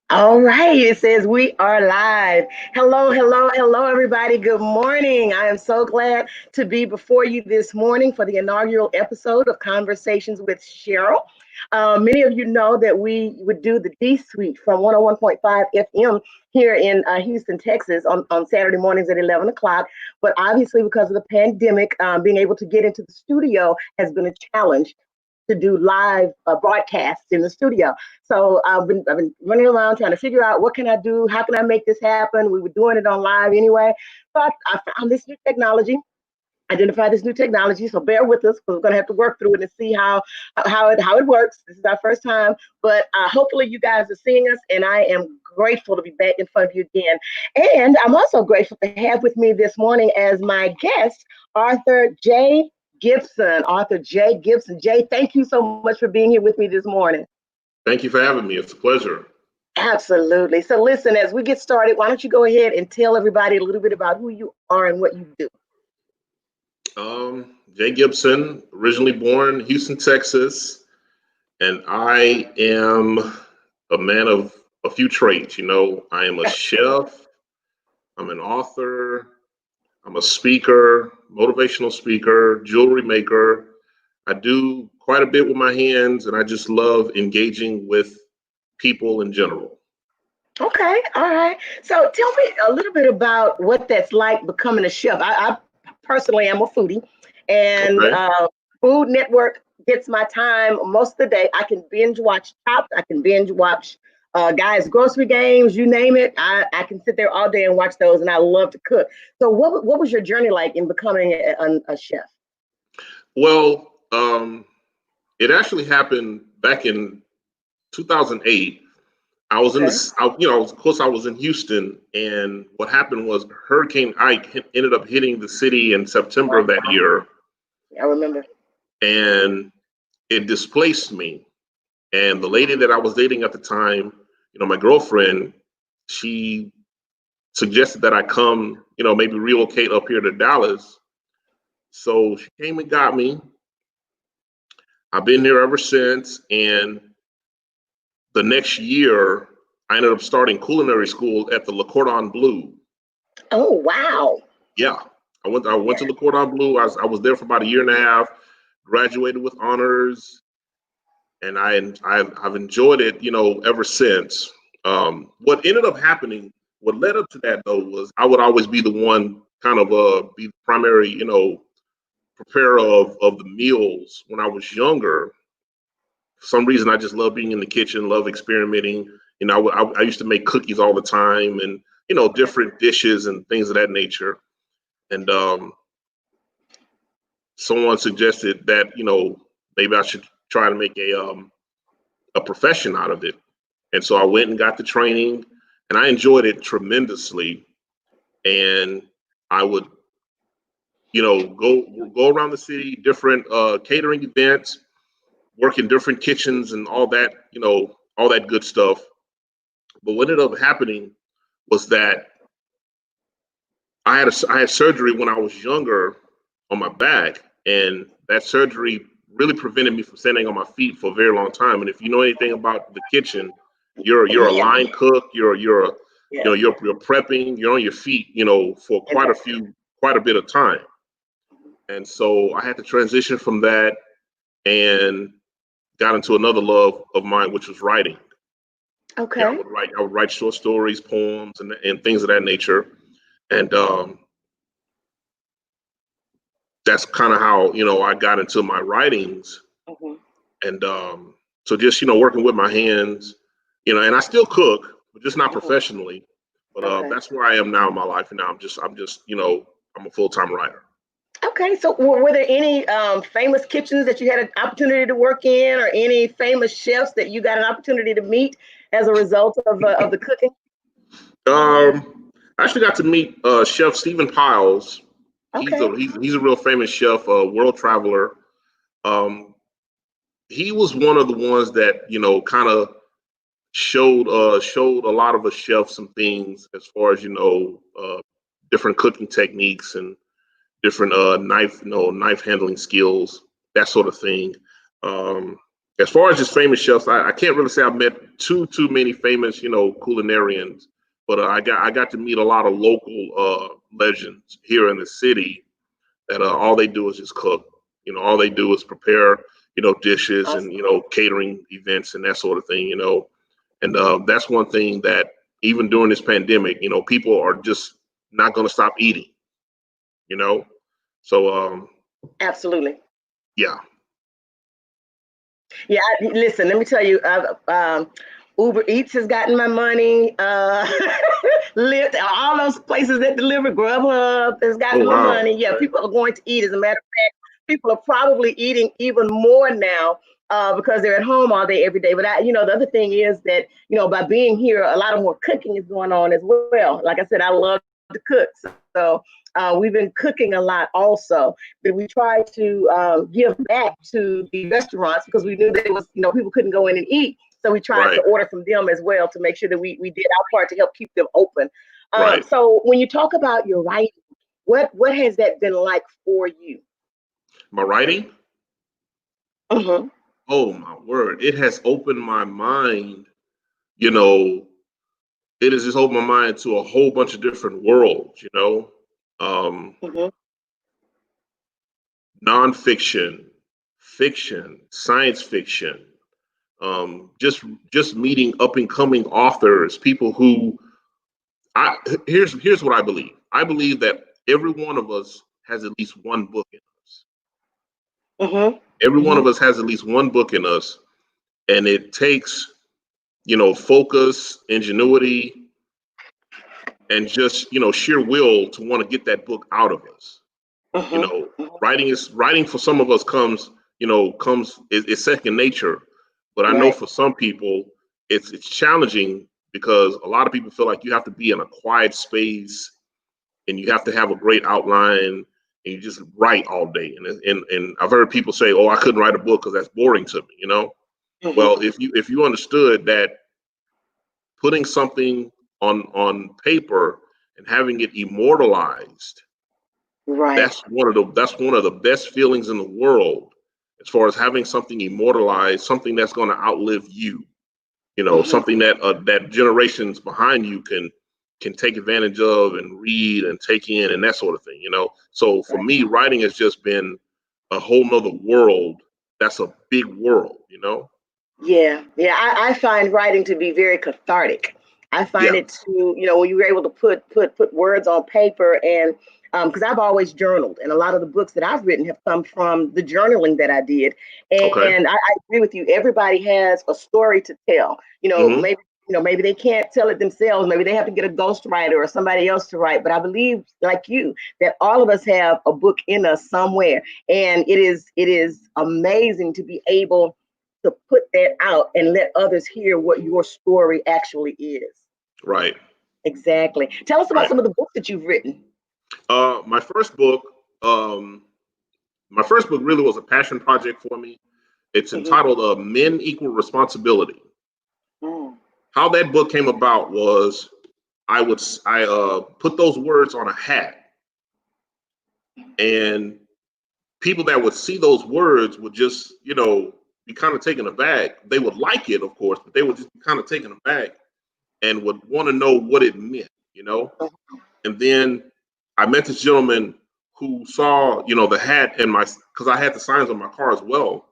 All right, it says we are live. Hello, hello, hello, everybody. Good morning. I am so glad to be before you this morning for the inaugural episode of Conversations with Cheryl. Many of you know that we would do the D Suite from 101.5 FM here in Houston, Texas on Saturday mornings at 11 o'clock. But obviously, because of the pandemic, being able to get into the studio has been a challenge to do live broadcasts in the studio. So I've been running around trying to figure out what can I do, how can I make this happen. We were doing it on live anyway, but I found this new technology. Identify this new technology, so bear with us because we're going to have to work through it and see how it works. This is our first time, but hopefully you guys are seeing us, and I am grateful to be back in front of you again. And I'm also grateful to have with me this morning as my guest Arthur J. Gibson. Arthur J. Gibson. Jay, thank you so much for being here with me this morning. Thank you for having me. It's a pleasure. Absolutely. So listen, as we get started, why don't you go ahead and tell everybody a little bit about who you are and what you do? Jay Gibson, originally born in Houston, Texas, and I am a man of a few traits. I am a chef, I'm an author, I'm a speaker, motivational speaker, jewelry maker. I do quite a bit with my hands, and I just love engaging with people in general. Okay, all right. So tell me a little bit about what that's like becoming a chef. I personally am a foodie, and Okay. Food Network gets my time most of the day. I can binge watch Chopped. I can binge watch guys' grocery games. You name it. I can sit there all day and watch those, and I love to cook. So what was your journey like in becoming a chef? Well, it actually happened back in 2008. I was in Okay, this, of course, I was in Houston, and what happened was Hurricane Ike ended up hitting the city in September of that year, I remember. and it displaced me. And the lady that I was dating at the time, my girlfriend, she suggested that I come, maybe relocate up here to Dallas. So she came and got me. I've been here ever since, and the next year, I ended up starting culinary school at the Le Cordon Bleu. Oh wow. Yeah, I went to Le Cordon Bleu. I was there for about a year and a half. Graduated with honors, and I've enjoyed it, ever since. What ended up happening, what led up to that though, was I would always be the one kind of be the primary, preparer of the meals when I was younger. For some reason, I just love being in the kitchen, love experimenting. I used to make cookies all the time, and different dishes and things of that nature. And someone suggested that maybe I should try to make a profession out of it. And so I went and got the training, and I enjoyed it tremendously. And I would go around the city, different catering events, work in different kitchens and all that, all that good stuff. But what ended up happening was that I had surgery when I was younger on my back, and that surgery really prevented me from standing on my feet for a very long time. And if you know anything about the kitchen, you're a Yeah, line cook, yeah. you're prepping, you're on your feet, for quite a bit of time. And so I had to transition from that and got into another love of mine, which was writing. Yeah, Okay. I would write short stories, poems, and things of that nature. And that's kind of how I got into my writings. Mhm. And so just working with my hands, and I still cook, but just not Mhm. professionally. But Okay. that's where I am now in my life. And now I'm just I'm a full-time writer. Okay. So, were there any famous kitchens that you had an opportunity to work in, or any famous chefs that you got an opportunity to meet as a result of the cooking? I actually got to meet Chef Stephen Piles. He's Okay. he's a real famous chef, a world traveler. Um, he was one of the ones that kind of showed a lot of us chefs some things as far as different cooking techniques and different knife handling skills, that sort of thing. Um, As far as just famous chefs, I can't really say I've met too many famous, culinarians, but I got to meet a lot of local legends here in the city that all they do is just cook. All they do is prepare, dishes and Awesome. catering events and that sort of thing. And that's one thing that even during this pandemic, people are just not going to stop eating. You know, so Absolutely. yeah. Yeah, listen, let me tell you, Uber Eats has gotten my money. Lyft, all those places that deliver, Grubhub has Oh gotten my wow. money. Yeah, people are going to eat. As a matter of fact, people are probably eating even more now because they're at home all day, every day. But the other thing is that by being here, a lot of more cooking is going on as well. Like I said, I love to cook, so we've been cooking a lot also. But we tried to give back to the restaurants because we knew that it was people couldn't go in and eat. So we tried to Right. order from them as well to make sure that we did our part to help keep them open. Right. So when you talk about your writing, what has that been like for you? My writing. Hmm. Oh my word! It has opened my mind. You know, it has just opened my mind to a whole bunch of different worlds. Um, Hmm. nonfiction, fiction, science fiction. Just meeting up and coming authors, people who I here's what I believe. I believe that every one of us has at least one book in us. Hmm. Every one Hmm. of us has at least one book in us, and it takes focus, ingenuity, and just sheer will to want to get that book out of us. You Hmm. know, writing for some of us comes is second nature, but I know Right. for some people it's challenging because a lot of people feel like you have to be in a quiet space and you have to have a great outline and you just write all day. And I've heard people say, "Oh, I couldn't write a book because that's boring to me." Well, Hmm. if you understood that putting something on paper and having it immortalized, Right. that's one of the best feelings in the world, as far as having something immortalized, something that's going to outlive you. Hmm. Something that generations behind you can take advantage of and read and take in and that sort of thing. So for Right. me, writing has just been a whole nother world. That's a big world. Yeah, yeah. I find writing to be very cathartic. I find Yeah. it to, when you're able to put words on paper and because I've always journaled, and a lot of the books that I've written have come from the journaling that I did. Okay. And I agree with you. Everybody has a story to tell. Hmm. Maybe they can't tell it themselves. Maybe they have to get a ghostwriter or somebody else to write. But I believe, like you, that all of us have a book in us somewhere, and it is amazing to be able to put that out and let others hear what your story actually is. Right. Exactly. Tell us about Right. some of the books that you've written. Uh, my first book, um, my first book really was a passion project for me. It's Hmm. entitled "Men Equal Responsibility." Mm. How that book came about was I put those words on a hat, and people that would see those words would just be kind of taken aback. They would like it, of course, but they would just be kind of taken aback and would want to know what it meant. And then I met this gentleman who saw the hat and my because I had the signs on my car as well,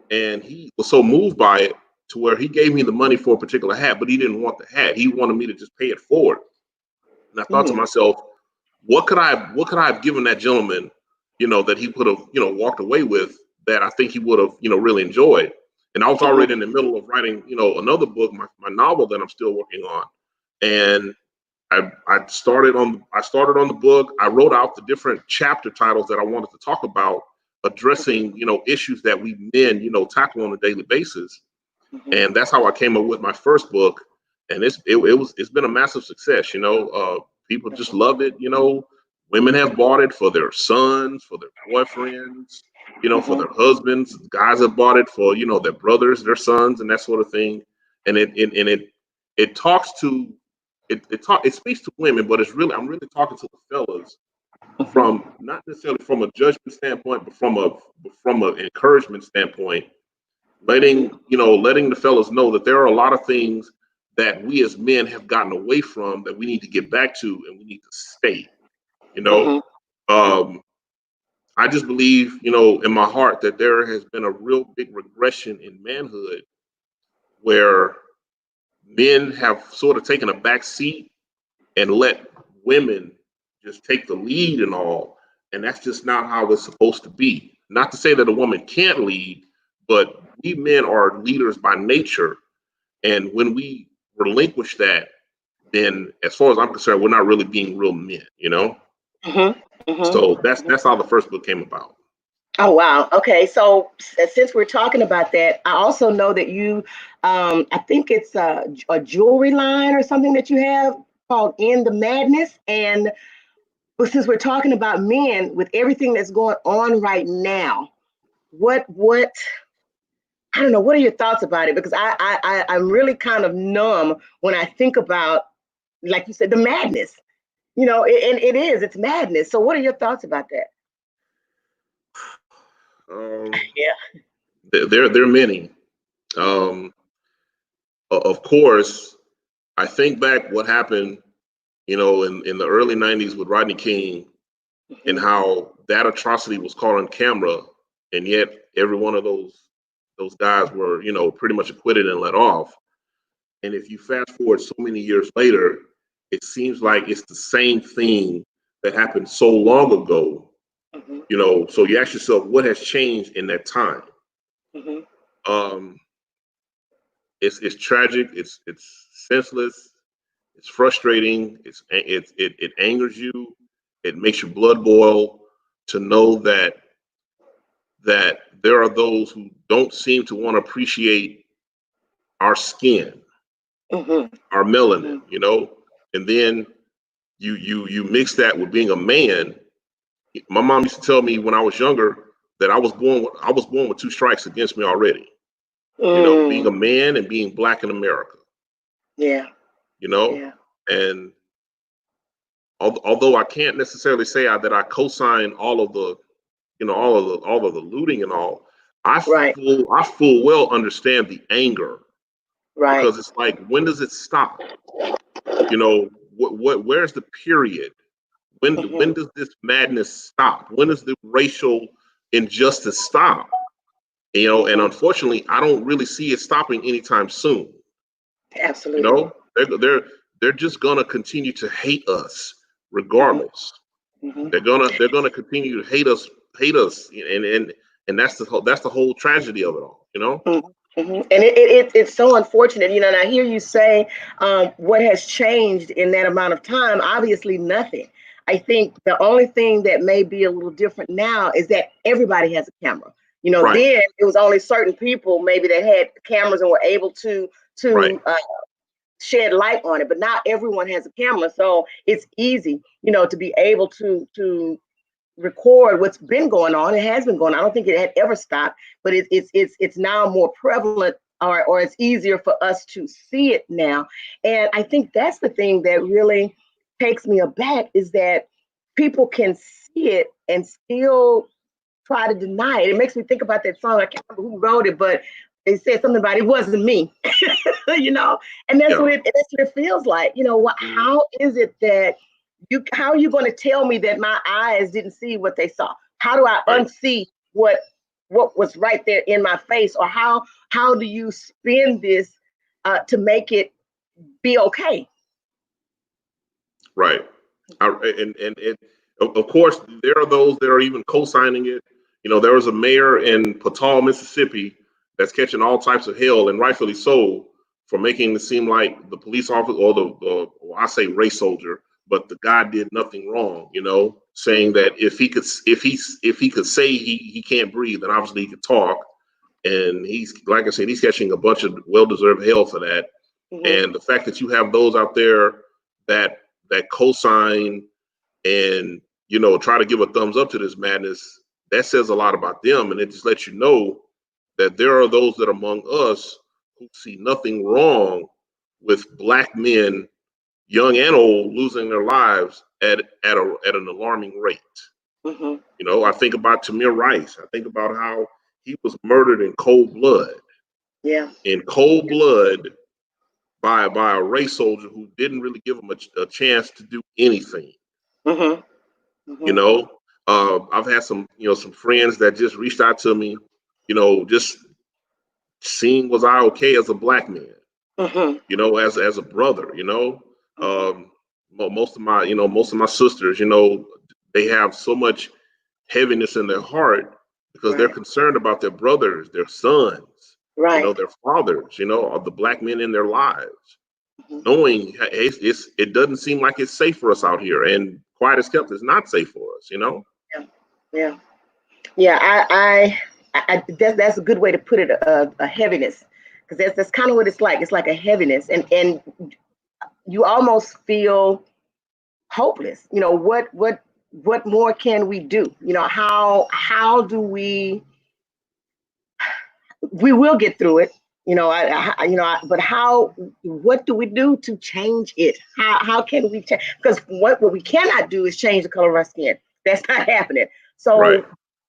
and he was so moved by it to where he gave me the money for a particular hat, but he didn't want the hat. He wanted me to just pay it forward. And I thought to Mm. myself, what could I have given that gentleman, that he could have, walked away with that I think he would have, really enjoyed. And I was Hmm. already in the middle of writing, another book, my novel that I'm still working on. And I started on the book. I wrote out the different chapter titles that I wanted to talk about, addressing, issues that we men, tackle on a daily basis. Hmm. And that's how I came up with my first book. And it's been a massive success. People just love it. Women have bought it for their sons, for their boyfriends, for Hmm. their husbands. Guys have bought it for their brothers, their sons, and that sort of thing. And it talks to it speaks to women, but I'm really talking to the fellas Hmm. from not necessarily from a judgment standpoint, but from an encouragement standpoint. letting the fellas know that there are a lot of things that we as men have gotten away from that we need to get back to, and we need to stay. You know, um, I just believe, in my heart that there has been a real big regression in manhood where men have sort of taken a back seat and let women just take the lead and all. And that's just not how it's supposed to be. Not to say that a woman can't lead, but we men are leaders by nature. And when we relinquish that, then as far as I'm concerned, we're not really being real men. So that's how the first book came about. Oh, wow. Okay. So since we're talking about that, I also know that you, I think it's a jewelry line or something that you have called In the Madness. And but since we're talking about men, with everything that's going on right now, what I don't know, what are your thoughts about it? Because I'm really kind of numb when I think about, like you said, the madness. And it's madness. So what are your thoughts about that? Yeah. There are many. Um, of course, I think back what happened, in the early '90s with Rodney King, and how that atrocity was caught on camera, and yet every one of those guys were, pretty much acquitted and let off. And if you fast forward so many years later, it seems like it's the same thing that happened so long ago. So you ask yourself, what has changed in that time? Um, it's tragic. It's senseless. It's frustrating. It angers you. It makes your blood boil to know that there are those who don't seem to want to appreciate our skin, our melanin, and then you mix that with being a man. My mom used to tell me when I was younger that I was born with two strikes against me already. Being a man and being black in America. Yeah. You know, Yeah. and although I can't necessarily say that I co-sign all of the looting and all, Right. I full well understand the anger, Right. because it's like, when does it stop? Where's the period? When does this madness stop? When does the racial injustice stop? And unfortunately, I don't really see it stopping anytime soon. You Absolutely. know, they're just gonna continue to hate us regardless. They're gonna continue to hate us, and that's the whole tragedy of it all. And it's so unfortunate, and I hear you say what has changed in that amount of time. Obviously, nothing. I think the only thing that may be a little different now is that everybody has a camera. Right, Then it was only certain people maybe that had cameras and were able to right, to uh, shed light on it. But now everyone has a camera, so it's easy, to be able to record what's been going on. It has been going on. I don't think it had ever stopped, but it's now more prevalent, or it's easier for us to see it now. And I think that's the thing that really takes me aback, is that people can see it and still try to deny it. It makes me think about that song. I can't remember who wrote it, but they said something about it wasn't me, you know, and yeah, that's what it feels like. How is it that how are you going to tell me that my eyes didn't see what they saw? How do I right, unsee what was right there in my face? Or how do you spin this to make it be okay? right. And of course, there are those that are even co-signing it. There was a mayor in Patal, Mississippi, that's catching all types of hell, and rightfully so, for making it seem like the police officer, or or I say race soldier, but the guy did nothing wrong. Saying that if he could say he can't breathe, then obviously he could talk. And he's, like I said, he's catching a bunch of well-deserved hell for that. Mm-hmm. And the fact that you have those out there that co-sign and try to give a thumbs up to this madness, that says a lot about them, and it just lets you know that there are those that among us who see nothing wrong with black men, young and old, losing their lives at an alarming rate. Mm-hmm. I think about Tamir Rice. I think about how he was murdered in cold blood. Yeah. in cold blood by a race soldier who didn't really give him a chance to do anything. Mhm. You Mhm. know, I've had some some friends that just reached out to me, just seeing was I okay as a black man, Mhm. as a brother, Mhm. most of my sisters, they have so much heaviness in their heart because they're Right. concerned about their brothers, their sons, Right. their fathers, of the black men in their lives, Mhm. knowing it doesn't seem like it's safe for us out here, and quiet as kept is not safe for us. Yeah. Yeah. Yeah. That's a good way to put it. A heaviness, because that's kind of what it's like. It's like a heaviness, and you almost feel hopeless. What more can we do? How do we will get through it. But what do we do to change it? How can we change? Because what we cannot do is change the color of our skin. That's not happening. Right.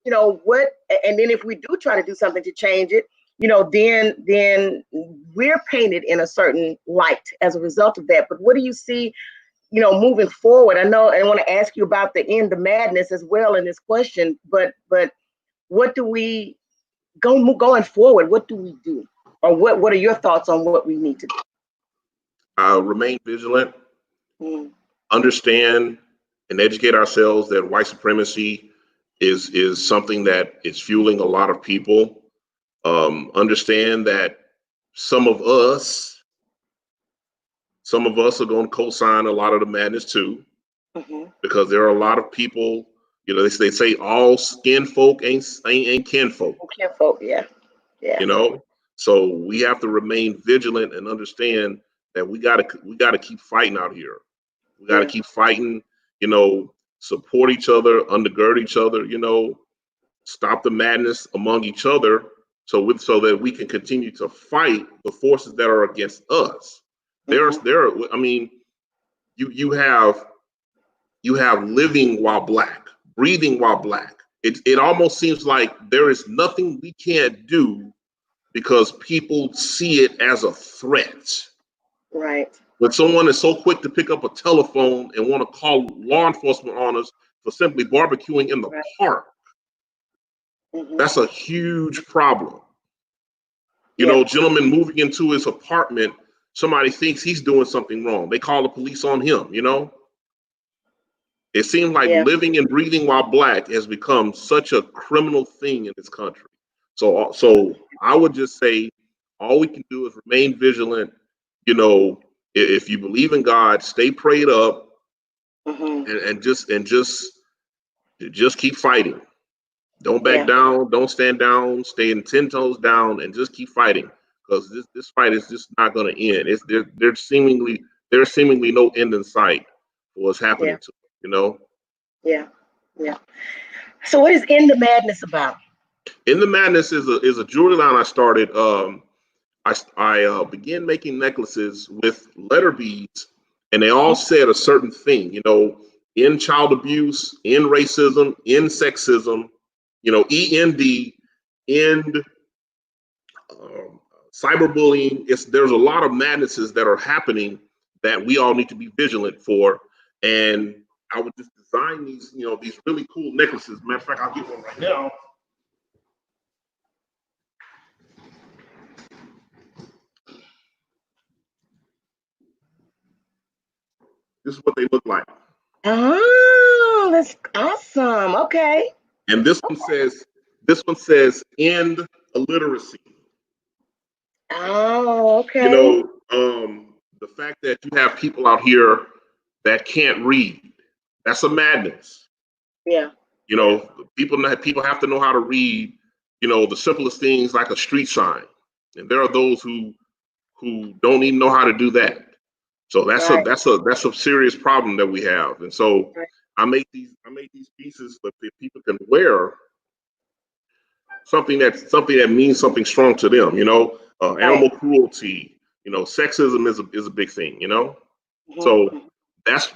So, what, and then if we do try to do something to change it, then we're painted in a certain light as a result of that. But what do you see, moving forward? I know, and I want to ask you about the end of madness as well in this question, but what do we going forward? What do we do, or what are your thoughts on what we need to do? Remain vigilant, Mm. understand and educate ourselves that white supremacy is something that is fueling a lot of people. Understand that some of us some of us are going to co-sign a lot of the madness too, Mm-hmm. because there are a lot of people. They say all skin folk ain't kin folk. Okay, folk. Yeah, yeah, You know, so we have to remain vigilant and understand that we gotta keep fighting out here. We got to yeah, keep fighting, support each other, undergird each other, stop the madness among each other so that we can continue to fight the forces that are against us. mm-hmm. I mean, you have living while black, breathing while black. It almost seems like there is nothing we can't do because people see it as a threat. Right, When someone is so quick to pick up a telephone and want to call law enforcement on us for simply barbecuing in the right. park, Mm-hmm. that's a huge problem. Yeah, Gentleman moving into his apartment, somebody thinks he's doing something wrong. They call the police on him. It seems like yeah, living and breathing while black has become such a criminal thing in this country. So I would just say all we can do is remain vigilant. You know, if you believe in God, stay prayed up, mm-hmm. and just keep fighting. Don't back Yeah, down. Don't stand down. Stay in 10 toes down, and just keep fighting, because this fight is just not going to end. There's seemingly no end in sight for what's yeah, happening to us, you know. yeah, yeah. So, what is In the Madness about? In the Madness is a jewelry line I started. I began making necklaces with letter beads, and they all said a certain thing. In child abuse, in racism, in sexism, END, end cyberbullying. There's a lot of madnesses that are happening that we all need to be vigilant for. And I would just design these really cool necklaces. Matter of fact, I'll get one right now. This is what they look like. Oh, that's awesome. Okay. And this one says end illiteracy. Oh, You okay. know, the fact that you have people out here that can't read, that's a madness. Yeah, You yeah. know, people have to know how to read, the simplest things like a street sign. And there are those who don't even know how to do that. So that's a Right, that's a that's a serious problem that we have. And so right. I make these pieces that people can wear, something that means something strong to them. Right. Animal cruelty. Sexism is a big thing. So Mm-hmm. that's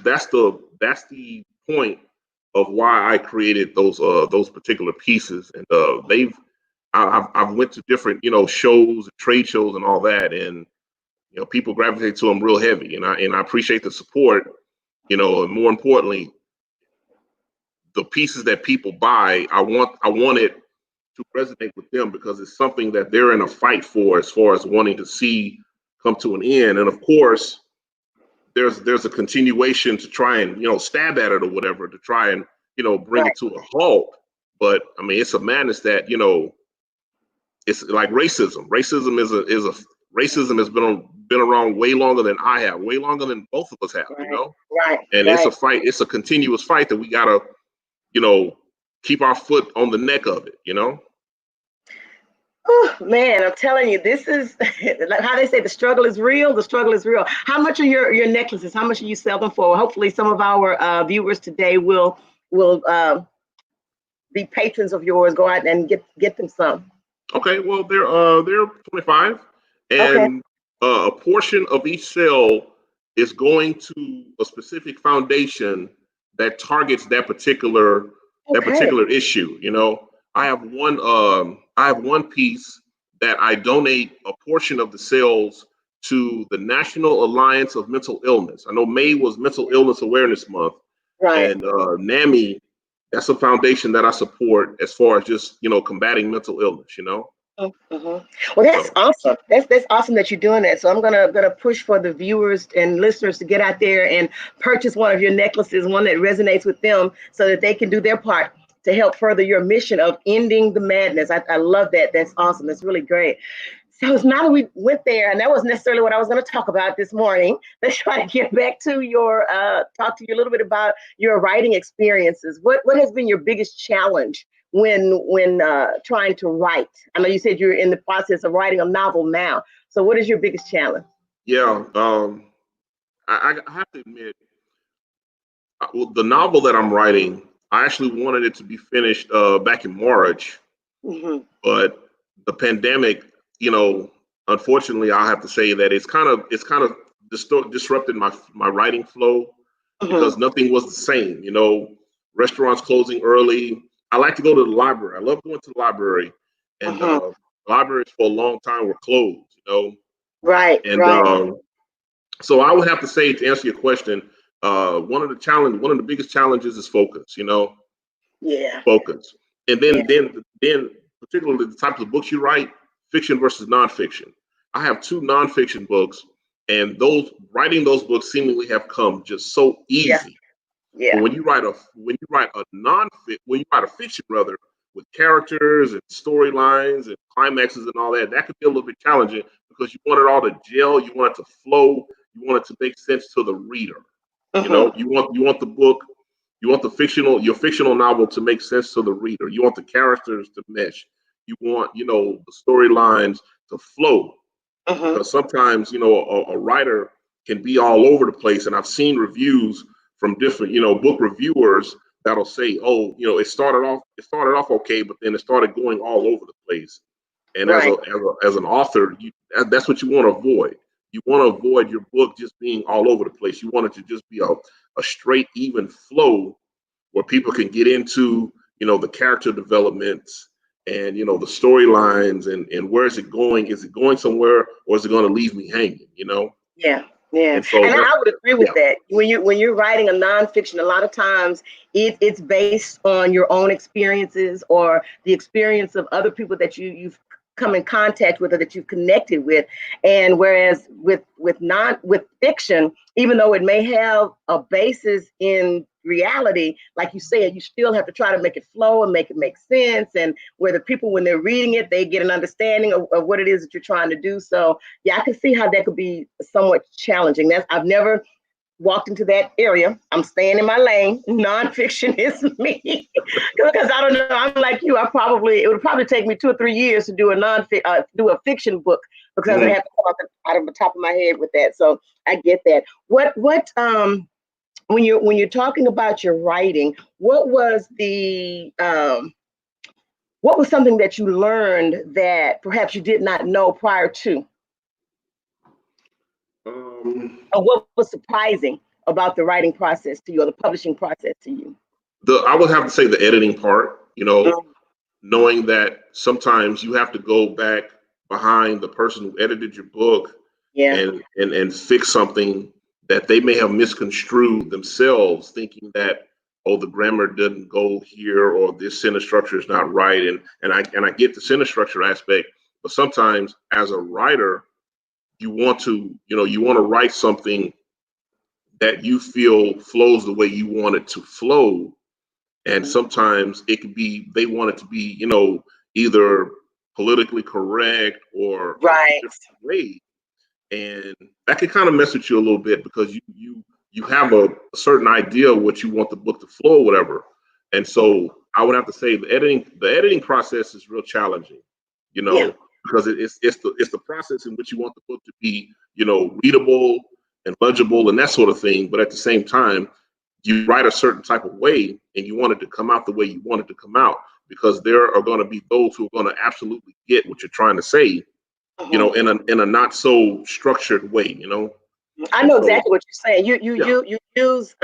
the point of why I created those particular pieces, and I've went to different, shows, trade shows, and all that, and people gravitate to them real heavy, and I appreciate the support, and more importantly, the pieces that people buy, I want it to resonate with them because it's something that they're in a fight for as far as wanting to see come to an end. And of course, there's a continuation to try and stab at it or whatever to try and bring Right. it to a halt. But I mean, it's a madness that it's like racism. Racism has been around way longer than I have, way longer than both of us have. Right. And it's a fight. It's a continuous fight that we gotta keep our foot on the neck of it. Oh, man, I'm telling you, this is like how they say the struggle is real. The struggle is real. How much are your necklaces? How much are you sell them for? Hopefully, some of our viewers today will be patrons of yours. Go out and get them some. Okay, well they're 25, Okay. and a portion of each sale is going to a specific foundation that targets that particular Okay. issue. I have one piece that I donate a portion of the sales to the National Alliance of Mental Illness. I know May was Mental Illness Awareness Month, Right. and NAMI, that's a foundation that I support as far as just combating mental illness. Mhm. Well, that's So awesome. That's awesome that you're doing that. So I'm gonna push for the viewers and listeners to get out there and purchase one of your necklaces, one that resonates with them, so that they can do their part to help further your mission of ending the madness. I love that. That's awesome. That's really great. So now that we went there, and that wasn't necessarily what I was going to talk about this morning. Let's try to get back to your talk to you a little bit about your writing experiences. What has been your biggest challenge when trying to write? I know you said you're in the process of writing a novel now. So what is your biggest challenge? yeah, I have to admit, well, the novel that I'm writing, I actually wanted it to be finished back in March, Hmm. but the pandemic, unfortunately, I have to say that it's kind of disrupted my writing flow Hmm. because nothing was the same. Restaurants closing early. I like to go to the library. I love going to the library, and Hmm. libraries for a long time were closed. Right, And right. so I would have to say, to answer your question, one of the biggest challenges is focus. Yeah, Focus, and yeah. then particularly the types of books you write, fiction versus nonfiction. I have two nonfiction books, and those writing those books seemingly have come just so Yeah, easy. But yeah. when you write a fiction rather, with characters and storylines and climaxes and all that, that could be a little bit challenging because you want it all to gel, you want it to flow, you want it to make sense to the reader. Hmm. You want the book, you want your fictional novel to make sense to the reader. You want the characters to mesh. You want the storylines to flow, Hmm. because sometimes a writer can be all over the place, and I've seen reviews from different book reviewers that'll say, oh, it started off okay, but then it started going all over the place. And as Right. an author, that's what you want to avoid. You want to avoid your book just being all over the place. You want it to just be a straight, even flow where people can get into the character developments and the storylines, and where is it going? Is it going somewhere, or is it going to leave me hanging? Yeah, yeah, And so and that's I would agree with yeah. that. When you're writing a nonfiction, a lot of times it's based on your own experiences or the experience of other people that you've come in contact with or that you've connected with. And whereas with fiction, even though it may have a basis in reality, like you said, you still have to try to make it flow and make it make sense. And where the people, when they're reading it, they get an understanding of what it is that you're trying to do. So yeah, I can see how that could be somewhat challenging. I've never walked into that area. I'm staying in my lane. Nonfiction is me because I don't know. I'm like you. It would probably take me 2 or 3 years to do do a fiction book because I Mhm. have to come out of the top of my head with that. So I get that. What when you're talking about your writing, what was something that you learned that perhaps you did not know prior to? Um, Or what was surprising about the writing process to you or the publishing process to you? I would have to say the editing part. knowing that sometimes you have to go back behind the person who edited your book Yeah. and fix something that they may have misconstrued themselves, thinking that, oh, the grammar doesn't go here, or this sentence structure is not right. And I get the sentence structure aspect, but sometimes as a writer, you want to write something that you feel flows the way you want it to flow. And sometimes it could be they want it to be, either politically correct or a Right. different way. And that can kind of mess with you a little bit, because you have a certain idea of what you want the book to flow or whatever. And so I would have to say the editing process is real challenging, Yeah. because it's the process in which you want the book to be, readable and legible and that sort of thing. But at the same time, you write a certain type of way and you want it to come out the way you want it to come out, because there are going to be those who are going to absolutely get what you're trying to say, Mhm. in a not so structured way. I And know so, exactly what you're saying. yeah, You use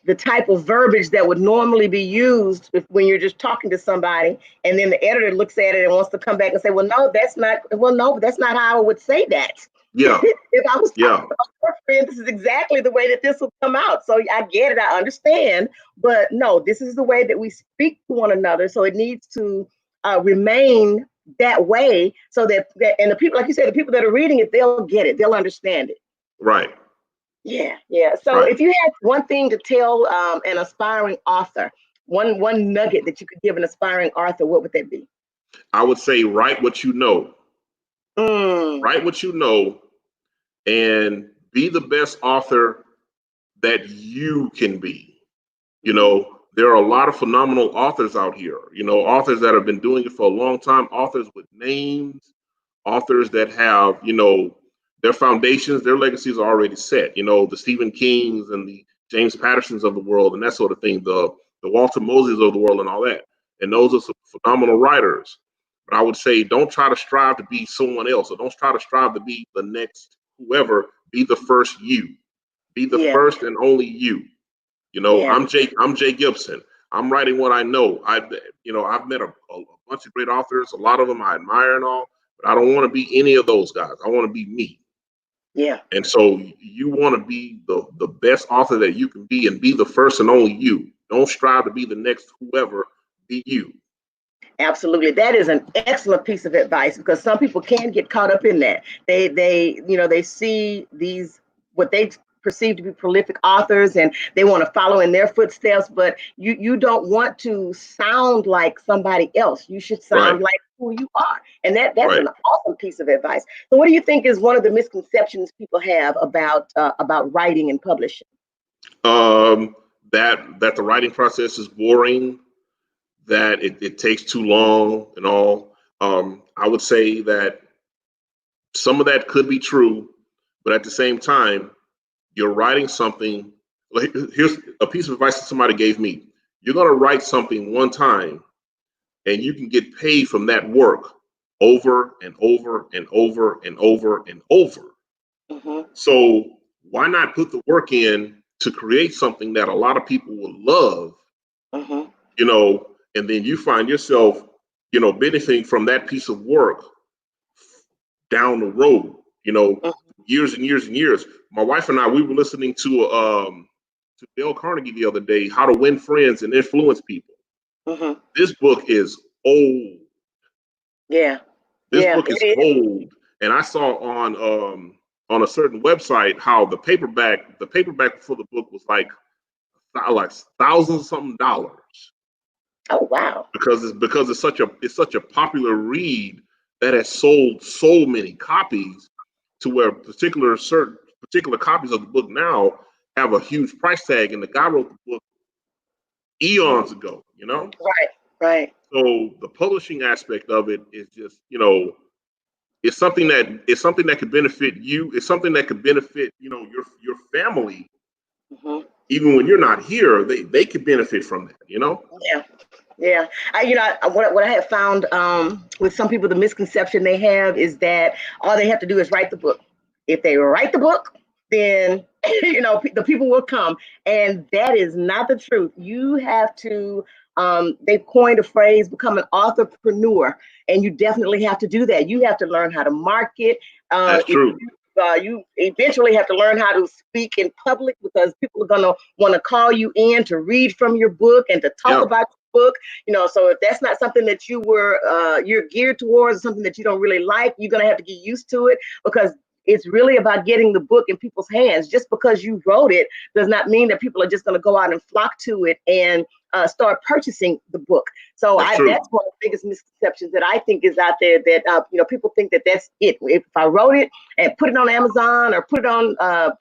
the type of verbiage that would normally be used when you're just talking to somebody, and then the editor looks at it and wants to come back and say, "Well, no, that's not. Well, no, that's not how I would say that. yeah, If I was talking yeah, to my friend, this is exactly the way that this will come out. So I get it, I understand, but no, this is the way that we speak to one another. So it needs to remain that way, so that and the people, like you said, the people that are reading it, they'll get it, they'll understand it. right, Yeah, yeah. So right. if you had one thing to tell an aspiring author, one nugget that you could give an aspiring author, what would that be? I would say write what you know, Mm, write what you know, and be the best author that you can be. There are a lot of phenomenal authors out here, authors that have been doing it for a long time, authors with names, authors that have, their foundations, their legacies are already set, the Stephen Kings and the James Pattersons of the world and that sort of thing, the Walter Moses of the world and all that. And those are some phenomenal writers. But I would say don't try to strive to be someone else, or don't try to strive to be the next whoever. Be the first you. Be the yeah, first and only you. yeah, I'm Jay Gibson. I'm writing what I know. I've met a bunch of great authors. A lot of them I admire and all, but I don't want to be any of those guys. I want to be me. yeah. And so you want to be the best author that you can be, and be the first and only you. Don't strive to be the next whoever. Be you. Absolutely. That is an excellent piece of advice, because some people can get caught up in that. They see these, what they perceive to be prolific authors, and they want to follow in their footsteps, but you don't want to sound like somebody else. You should Right. sound like who you are. And that's Right. an awesome piece of advice. So what do you think is one of the misconceptions people have about writing and publishing? Um, that the writing process is boring, that it takes too long and all. I would say that some of that could be true, but at the same time, you're writing something. Like, here's a piece of advice that somebody gave me. You're going to write something one time, and you can get paid from that work over and over and over and over and over. Hmm. So why not put the work in to create something that a lot of people will love, Hmm. and then you find yourself, benefiting from that piece of work down the road, years and years and years. My wife and I, we were listening to Dale Carnegie the other day, How to Win Friends and Influence People. Hmm. This book is old. Yeah, This yeah, book is it is. old. And I saw on a certain website how the paperback for the book was like thousands something dollars, Oh, wow. because it's such a popular read that has sold so many copies, to where particular copies of the book now have a huge price tag, and the guy wrote the book eons ago. Right, right. So the publishing aspect of it is just, it's something that could benefit you. It's something that could benefit, your family. Hmm. Even when you're not here, they could benefit from that. Yeah, yeah. What I have found with some people, the misconception they have is that all they have to do is write the book. If they write the book, then the people will come, and that is not the truth. You have to They've coined a phrase, become an authorpreneur, and you definitely have to do that. You have to learn how to market. That's true. You eventually have to learn how to speak in public, because people are going to want to call you in to read from your book and to talk about your book. So if that's not something that you're geared towards, something that you don't really like, you're going to have to get used to it, because it's really about getting the book in people's hands. Just because you wrote it does not mean that people are just going to go out and flock to it and start purchasing the book. So that's one of the biggest misconceptions that I think is out there, that people think that that's it. If I wrote it and put it on Amazon or put it on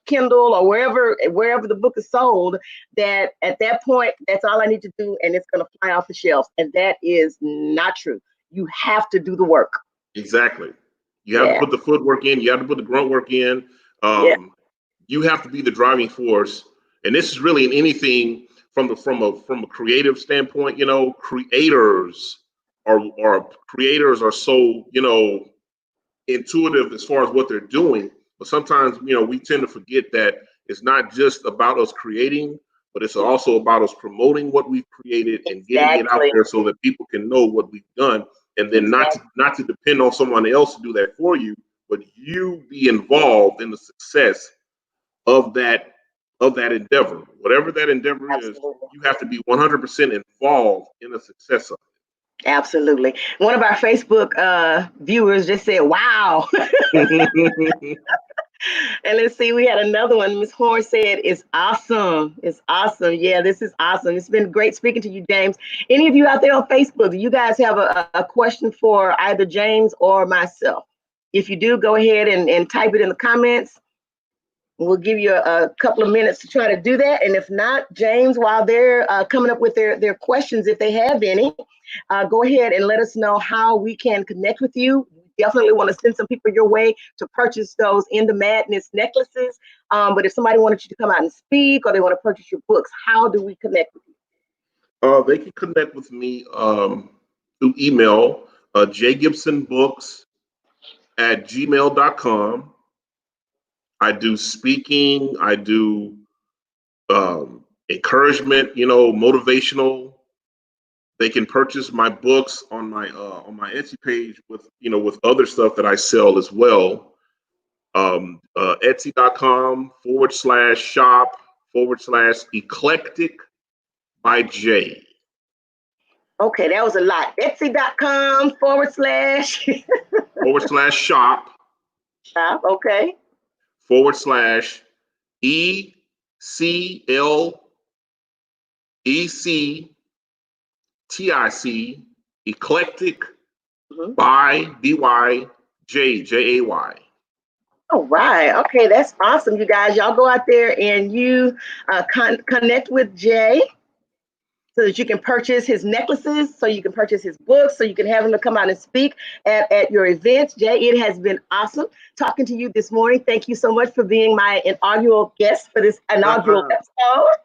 Kindle or wherever the book is sold, that at that point, that's all I need to do and it's going to fly off the shelves. And that is not true. You have to do the work. Exactly. You have to put the footwork in. You have to put the grunt work in. You have to be the driving force. And this is really in anything from a creative standpoint. Creators are so intuitive as far as what they're doing. But sometimes we tend to forget that it's not just about us creating, but it's also about us promoting what we've created and getting it out there so that people can know what we've done. And then not to depend on someone else to do that for you, but you be involved in the success of that endeavor. Whatever that endeavor is, you have to be 100% involved in the success of it. Absolutely. One of our Facebook viewers just said, "Wow." And let's see, we had another one. Miss Horn said, "It's awesome. It's awesome." Yeah, this is awesome. It's been great speaking to you, James. Any of you out there on Facebook, do you guys have a question for either James or myself? If you do, go ahead and type it in the comments. We'll give you a couple of minutes to try to do that. And if not, James, while they're coming up with their questions, if they have any, go ahead and let us know how we can connect with you. We definitely want to send some people your way to purchase those In the Madness necklaces. But if somebody wanted you to come out and speak, or they want to purchase your books, how do we connect with you? They can connect with me through email, jgibsonbooks@gmail.com. I do speaking. I do encouragement, motivational. They can purchase my books on my Etsy page with other stuff that I sell as well. Etsy.com/shop/eclectic by J. Okay, that was a lot. Etsy.com//shop. Shop, okay. /ECLECTIC eclectic by BYJJAY. All right. Okay, that's awesome, you guys. Y'all go out there and you connect with Jay so that you can purchase his necklaces, so you can purchase his books, so you can have him to come out and speak at your events. Jay, it has been awesome talking to you this morning. Thank you so much for being my inaugural guest for this inaugural episode.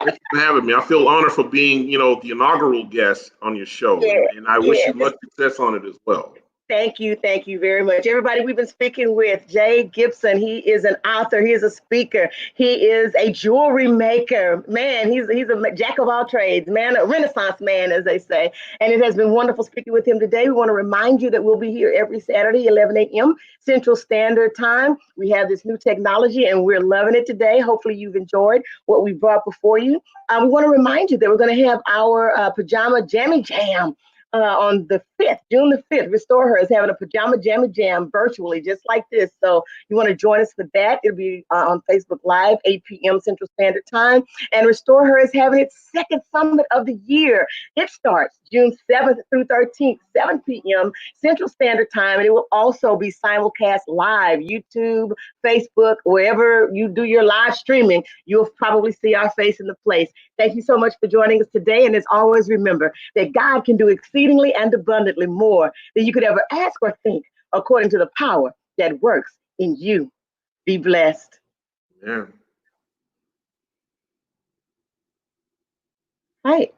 Thank you for having me. I feel honored for being, the inaugural guest on your show, and I wish you much success on it as well. Thank you very much. Everybody, we've been speaking with Jay Gibson. He is an author. He is a speaker. He is a jewelry maker. Man, he's a jack of all trades, man, a Renaissance man, as they say. And it has been wonderful speaking with him today. We want to remind you that we'll be here every Saturday, 11 a.m. Central Standard Time. We have this new technology, and we're loving it today. Hopefully, you've enjoyed what we brought before you. We want to remind you that we're going to have our Pajama Jammy Jam on the 5th, June the 5th. Restore Her is having a Pajama Jammy Jam virtually, just like this. So you want to join us for that. It'll be on Facebook Live, 8 p.m. Central Standard Time. And Restore Her is having its second summit of the year. It starts June 7th through 13th, 7 p.m. Central Standard Time. And it will also be simulcast live, YouTube, Facebook, wherever you do your live streaming, you'll probably see our face in the place. Thank you so much for joining us today. And as always, remember that God can do exceedingly and abundantly more than you could ever ask or think, according to the power that works in you. Be blessed. Yeah. Right.